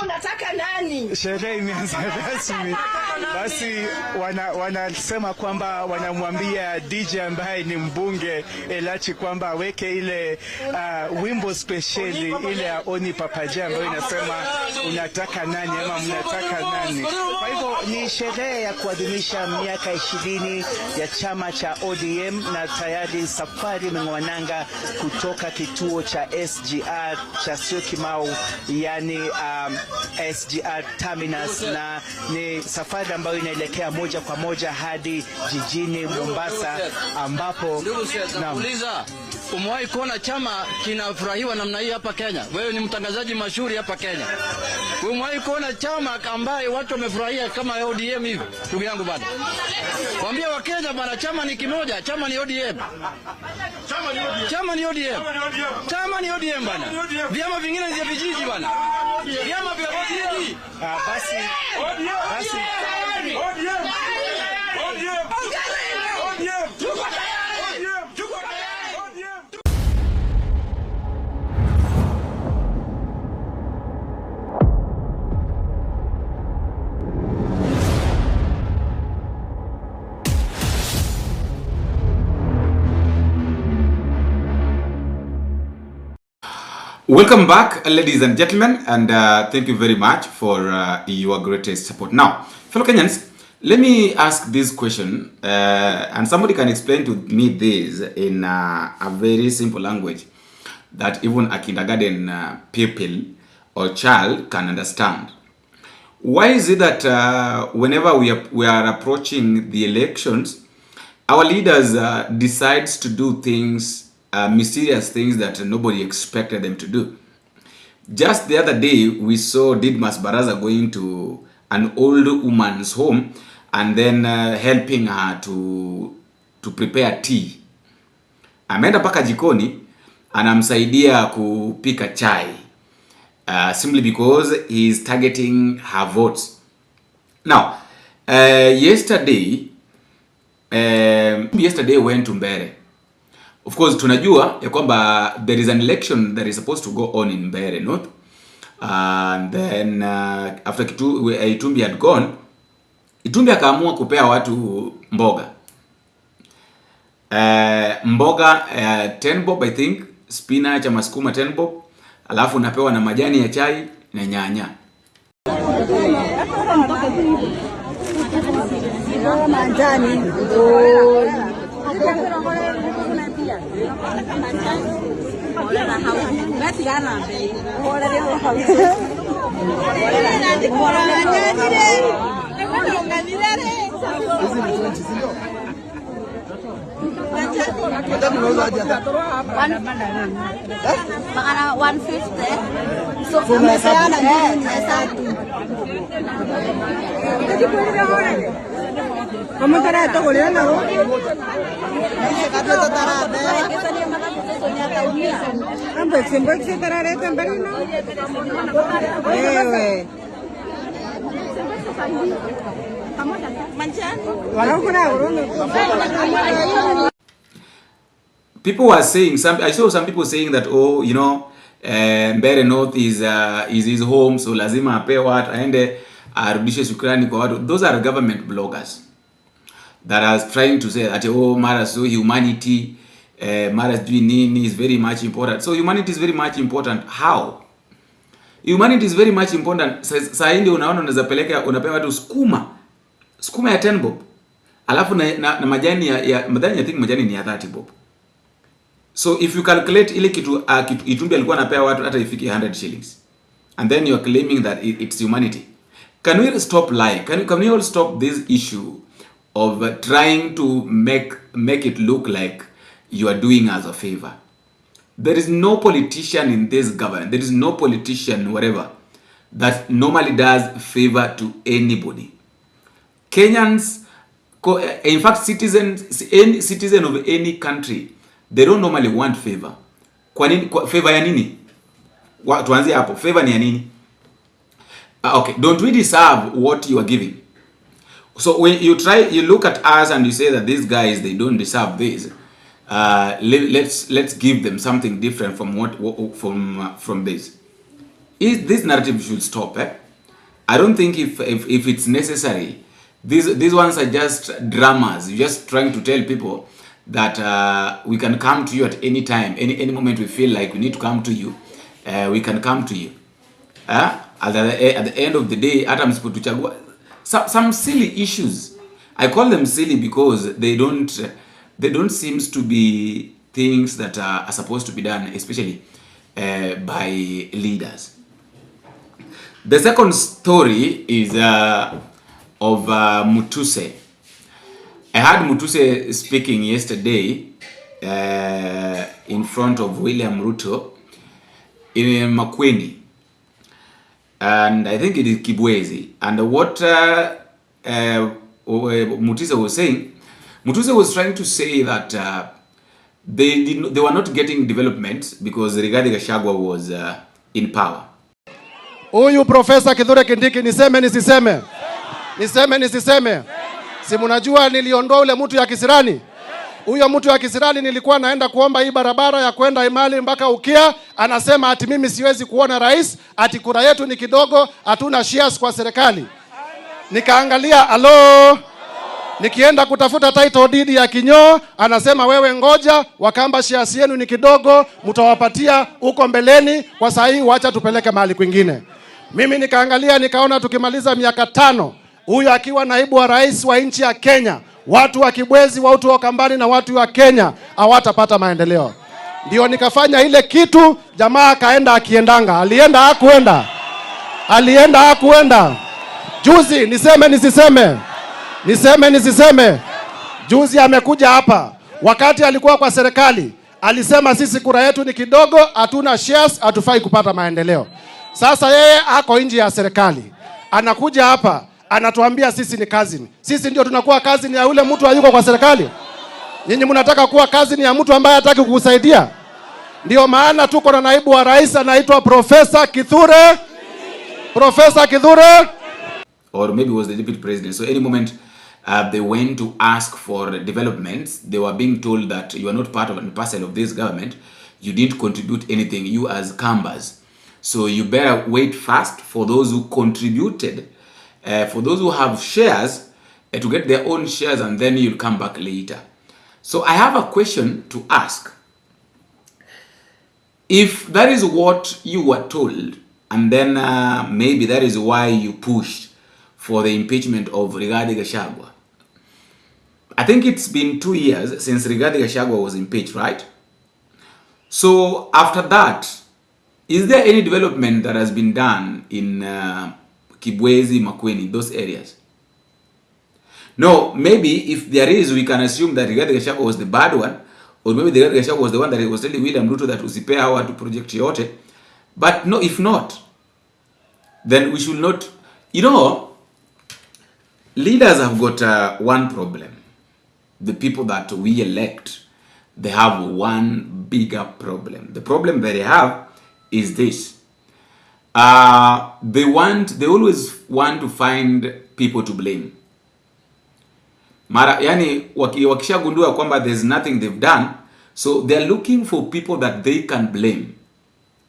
unataka nani? Sherehe imeanza rasmi. Basi wanasema kwamba wanamwambia DJ ambaye ni mbunge Elachi kwamba aweke ile wimbo speciali ile ya Oni Papaja ambayo inasema unataka nani ama mnataka nani. Kwa hivyo ni sherehe ya kuadhimisha miaka 20 ya chama cha ODM, na tayari safari imengwananga kutoka kituo cha SGR cha Syokimau, yani SGR Terminus, na ni safari ambayo inaelekea moja kwa moja hadi jijini Mombasa, ambapo nauliza, umewahi kuona chama kinafurahiwa namna hii hapa Kenya? Wewe ni mtangazaji mashuhuri hapa Kenya. Umewahi kuona chama ambaye watu wamefurahia kama ODM hivi? Ndugu yangu bana, waambie wa Kenya bana, chama ni kimoja, chama ni ODM. Chama ni ODM. Chama ni ODM bana. Vyama vingine vya vijiji bana. Vyama vya vijiji. Basi Welcome back, ladies and gentlemen, and thank you very much for your greatest support. Now, fellow Kenyans, let me ask this question, and somebody can explain to me this in a very simple language that even a kindergarten pupil or child can understand. Why is it that whenever we are approaching the elections, our leaders decides to do things, mysterious things that nobody expected them to do? Just the other day, we saw Didmas Baraza going to an old woman's home and then helping her to prepare tea. Ameenda paka jikoni, anamsaidia kupika chai, simply because he is targeting her votes. Now, yesterday went to Mbeere. Of course, tunajua ya kwamba there is an election that is supposed to go on in Mbeere North, and then after Itumbi had gone, Itumbi akaamua kupea watu mboga. Mboga 10 bob, I think, spinach ama skuma 10 bob, alafu unapewa na majani ya chai na nyanya. People were saying, I saw some people saying that, oh, you know, Mbeere North is his home, so lazima ape watu aende arudishe shukrani kwa watu. Those are government bloggers that are trying to say that, oh, mara so humanity, mara doing nini is very much important. So humanity is very much important. How? Humanity is very much important. Saa hindi unaona unaweza peleka, unapewa watu skuma ya 10 bob, alafu na majani ya madhani, I think majani ni ya 30 bob. So if you calculate ile kitu Itumbi alikuwa anapea watu hata ifiki 100 shillings, and then you are claiming that it's humanity. Can we stop lying? Can we all stop this issue of trying to make it look like you are doing us a favor? There is no politician in this government, there is no politician whatever that normally does favor to anybody. Kenyans, in fact any citizen of any country, they don't normally want favor. Kwa nini? Favor ya nini? Tuanzie hapo. Favor ni ya nini? Okay, don't we deserve what you are giving? So when you look at us and you say that these guys, they don't deserve this. Let's give them something different from from this. this narrative should stop. I don't think if it's necessary. These ones are just dramas. You're just trying to tell people that we can come to you at any time, any moment we feel like we need to come to you, we can come to you. At the end of the day, some silly issues. I call them silly because they don't seem to be things that are supposed to be done, especially by leaders. The second story is of Mutuse. I heard Mutuse speaking yesterday in front of William Ruto in Makueni, and I think it is Kibwezi. And what Mutuse was saying, Mutuse was trying to say that they were not getting development because Rigathi Gachagua was in power. Huyu Profesa Kithure Kindiki, niseme nisiseme? Niseme nisiseme? Si mnajua niliondoa ule mtu ya kisirani? Huyo mtu ya kisirani nilikuwa naenda kuomba hii barabara ya kwenda Imali mpaka Ukia, anasema ati mimi siwezi kuona rais, ati kura yetu ni kidogo, hatuna shares kwa serikali. Nikaangalia nikienda kutafuta title deed ya Kinyoo, anasema wewe ngoja, Wakamba shares yenu ni kidogo, mtawapatia huko mbeleni, kwa saa hii wacha tupeleke mahali kwingine. Mimi nikaangalia nikaona tukimaliza miaka 5 huyu akiwa naibu wa rais wa nchi ya Kenya, watu wa Kibwezi, watu wa Kambani na watu wa Kenya hawatapata maendeleo. Ndio nikafanya ile kitu, jamaa kaenda akiendanga. Alienda hakuenda. Juzi niseme nisiseme? Niseme nisiseme? Juzi amekuja hapa, wakati alikuwa kwa serikali, alisema sisi kura yetu ni kidogo, hatuna shares, hatufai kupata maendeleo. Sasa yeye ako nje ya serikali, anakuja hapa anatuambia sisi ni cousin. Sisi ndio tunakuwa cousin ya yule mtu hayuko kwa serikali? Nyinyi mnataka kuwa cousin ya mtu ambaye hataki kukusaidia? Ndio maana tuko na naibu wa rais anaitwa Profesa Kithure. Profesa Kithure, or maybe was the deputy president. So any moment they went to ask for developments, they were being told that you are not part of and parcel of this government, you didn't contribute anything, you as Kambas. So you better wait first for those who contributed, for those who have shares, to get their own shares, and then you'll come back later. So I have a question to ask. If that is what you were told, and then maybe that is why you pushed for the impeachment of Rigathi Gachagua. I think it's been 2 years since Rigathi Gachagua was impeached, right? So after that, is there any development that has been done in Kibwezi, Makueni, those areas? No, maybe if there is, we can assume that Rigathi Gachagua was the bad one, or maybe Rigathi Gachagua was the one that was telling William Ruto that usipea hawa to project yote. But no, if not, then we should not. You know, leaders have got one problem. The people that we elect, they have one bigger problem. The problem that they have is this. They always want to find people to blame. Mara, yani wakishagundua kwamba there's nothing they've done, so they're looking for people that they can blame.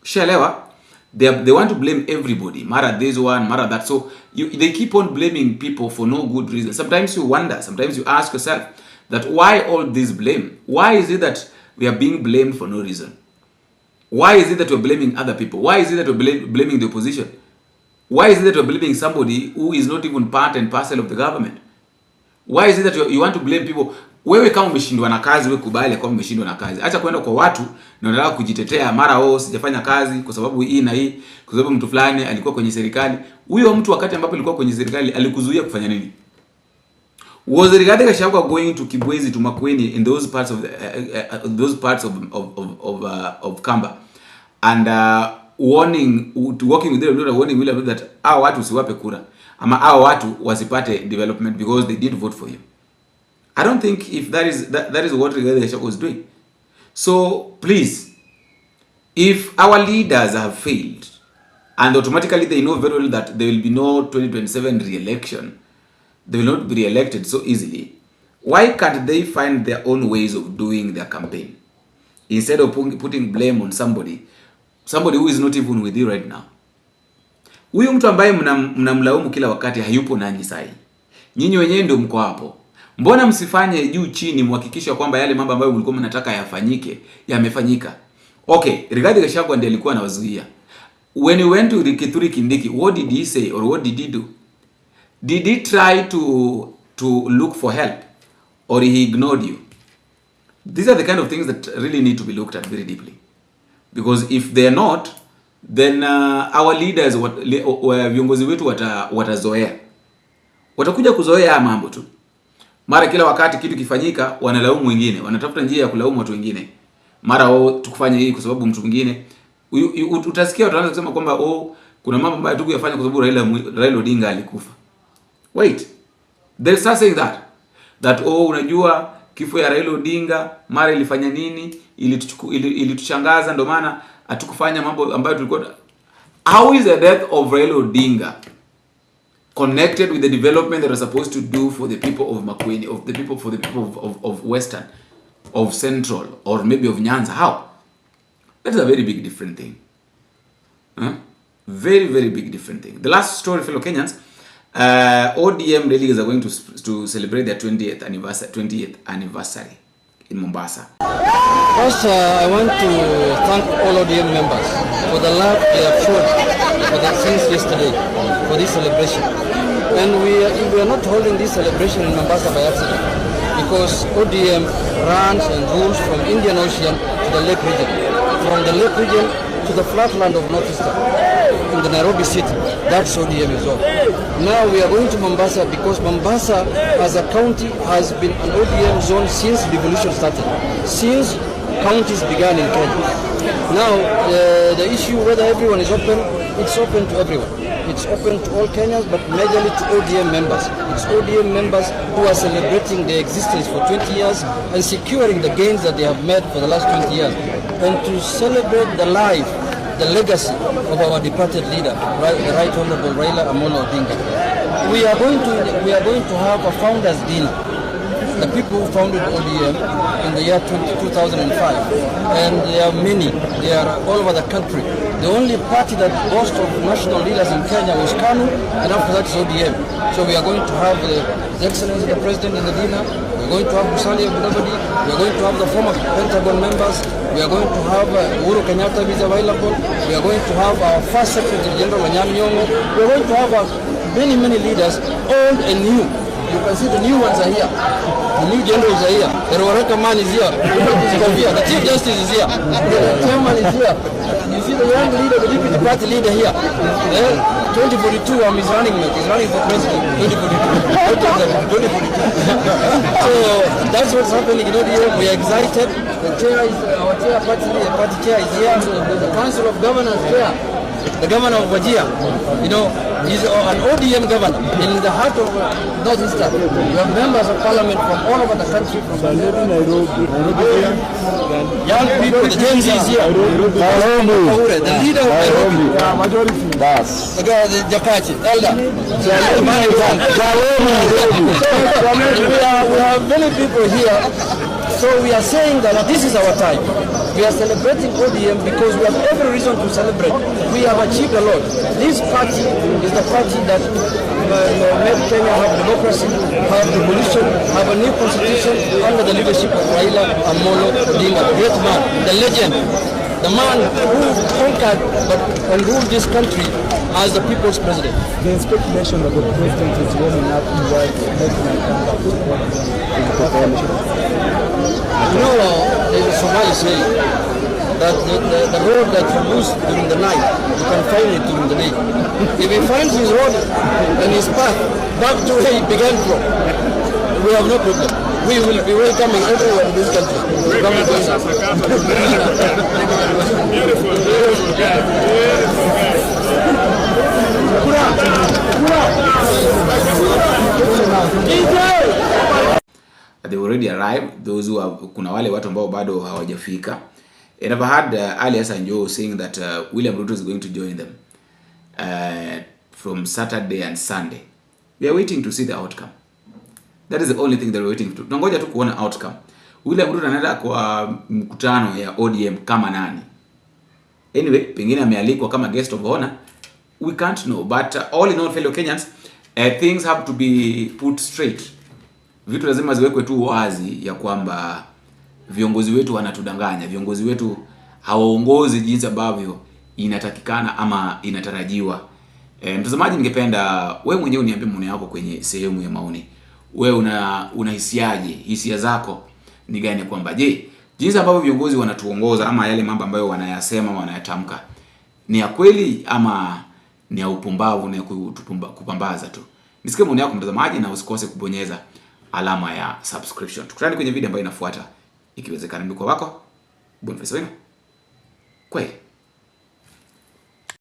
Shalewa, they want to blame everybody. Mara this one, mara that. So they keep on blaming people for no good reason. Sometimes you wonder, sometimes you ask yourself that why all this blame? Why is it that we are being blamed for no reason? Why is it that we're blaming other people? Why is it that we're blaming the opposition? Why is it that we're blaming somebody who is not even part and parcel of the government? Why is it that you want to blame people? Wewe kama umeshindwa na kazi, wewe kubali kama umeshindwa na kazi. Acha kwenda kwa watu na unataka kujitetea, mara sijafanya kazi kwa sababu hii na hii, kwa sababu mtu fulani alikuwa kwenye serikali. Huyo mtu wakati ambapo alikuwa kwenye serikali alikuzuia kufanya nini? Was Rigathi Gachagua going to Kibwezi, to Makueni, in those parts of Kamba, and working with them, warning William that hao watu usiwape kura, ama hao watu wasipate development because they did vote for you? I don't think if that is what Rigathi Gachagua was doing. So please, if our leaders have failed, and automatically they know very well that there will be no 2027 re-election, they will not be re-elected so easily, why can't they find their own ways of doing their campaign instead of putting blame on somebody who is not even with you right now? Huyu mtu ambaye mnamlaumu kila wakati hayupo nanyi sahi. Nyinyi wenyewe ndio mko hapo. Mbona msifanye juu chini muhakikisha kwamba yale mambo ambayo mlikuwa mnataka yafanyike yamefanyika? Okay, Rigathi Gachagua ndiye alikuwa anawazuia. When you went to Kithure Kindiki, what did he say or what did he do? Did he try to look for help or he ignored you? These are the kind of things that really need to be looked at very deeply. Because if they are not, then our leaders viongozi wetu watazoea. Watakuja kuzoea mambo tu. Mara kila wakati kitu kifanyika wanalaumu wengine, wanatafuta njia ya kulaumu watu wengine. Mara tukufanya hii kwa sababu mtu mwingine. Utasikia watu wanaanza kusema kwamba kuna mambo ambayo tukuyafanya kwa sababu Raila Odinga alikufa. Wait. They start saying that unajua kifo ya Raila Odinga mara ilifanya nini? Ilituchangaza ndio maana hatukufanya mambo ambayo tulikuwa. How is the death of Raila Odinga connected with the development that was supposed to do for the people of Makueni, for the people of Western, of Central, or maybe of Nyanza? How? That is a very big different thing. Very, very big different thing. The last story, fellow Kenyans, ODM delegates are going to celebrate their 20th anniversary in Mombasa. First, I want to thank all ODM members for the love they have shown since yesterday for this celebration. And we are not holding this celebration in Mombasa by accident, because ODM runs and rules from Indian Ocean to the Lake region, from the Lake region to the flatland of Northeastern, in the Nairobi city. That's ODM is all. Now we are going to Mombasa because Mombasa as a county has been an ODM zone since devolution started, since counties began in Kenya. Now the issue whether everyone is open, it's open to everyone. It's open to all Kenyans, but majorly to ODM members. It's ODM members who are celebrating their existence for 20 years and securing the gains that they have made for the last 20 years. And to celebrate the life, the legacy of our departed leader, the Right Honorable Raila Amolo Odinga. We are going to have a founders dinner. The people who founded ODM in the year 2005, and there are many, they are all over the country. The only party that boasts of national leaders in Kenya was KANU, and after that is ODM. So we are going to have His Excellency the President in the dinner, we are going to have Musalia Mudavadi, we are going to have the former Pentagon members, we are going to have Uhuru Kenyatta is available, we are going to have our first Secretary General Nyanya, we are going to have many leaders, old and new. You can see the new ones are here. The new generals are here. The Ruaraka man is here. The Chief Justice is here. The Chairman is here. You see the young leader, the Deputy Party leader here. 2042, I'm his running mate. He's running for president. 2042. So that's what's happening in ODM. We are excited. The chair is, our chair, party chair is here. The Council of Governors chair. The governor of Wajir, is an ODM governor in the heart of Northeastern. We have members of parliament from all over the country, from Nairobi. Young people, the Gen Z is here. The leader of Nairobi. The guy, the Jakachi, Elder. We have many people here. So we are saying that this is our time. We are celebrating ODM because we have every reason to celebrate. We have achieved a lot. This party is the party that made Kenya have democracy, have revolution, have a new constitution under the leadership of Raila Amolo Odinga, the great man, the legend, the man who conquered and ruled this country as the people's president. The speculation that the president is warming up in white there's a Somali saying that the road that you lose during the night, you can find it during the day. If he finds his road and his path back to where he began from, we have no problem. We will be welcoming everyone in this country. They already arrived. Those who have, kuna wale watu ambao bado hawajafika. And I've heard Ali Hassan Joho saying that William Ruto is going to join them from Saturday and Sunday. We are waiting to see the outcome. That is the only thing that we're waiting to. Tunangoja tu kuona outcome. William Ruto anaenda kwa mkutano ya ODM kama nani? Anyway, pengine amealikwa kama guest of honor. we can't know, but all in all, fellow Kenyans, things have to be put straight. Vitu lazima ziwekwe tu wazi ya kwamba viongozi wetu wanatudanganya, viongozi wetu hawaongozi jinsi ambavyo inatakikana ama inatarajiwa. Mtazamaji, ningependa wewe mwenyewe uniambie maoni yako kwenye sehemu ya maoni. Wewe unahisiaje? Hisia zako ni gani kwamba je, jinsi ambavyo viongozi wanatuongoza ama yale mambo ambayo wanayasema, wanayatamka ni ya kweli ama ni ya upumbavu na kupambaza tu? Nisikie maoni yako mtazamaji, na usikose kubonyeza alama ya subscription. Tukutane kwenye video ambayo inafuata ikiwezekana. Mimi kwa wako Boniface wenu. Kweli.